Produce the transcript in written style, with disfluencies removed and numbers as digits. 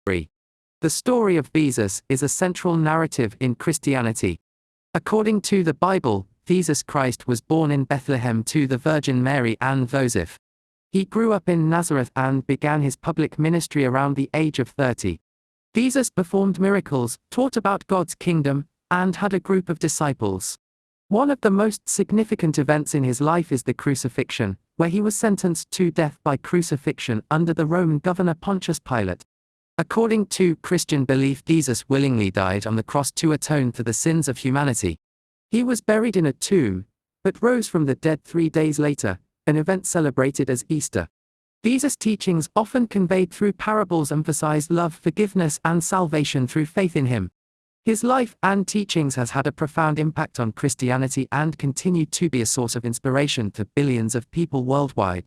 3. The story of Jesus is a central narrative in Christianity. According to the Bible, Jesus Christ was born in Bethlehem to the Virgin Mary and Joseph. He grew up in Nazareth and began his public ministry around the age of 30. Jesus performed miracles, taught about God's kingdom, and had a group of disciples. One of the most significant events in his life is the crucifixion, where he was sentenced to death by crucifixion under the Roman governor Pontius Pilate. According to Christian belief, Jesus willingly died on the cross to atone for the sins of humanity. He was buried in a tomb, but rose from the dead 3 days later, an event celebrated as Easter. Jesus' teachings, often conveyed through parables, emphasized love, forgiveness, and salvation through faith in him. His life and teachings has had a profound impact on Christianity and continue to be a source of inspiration to billions of people worldwide.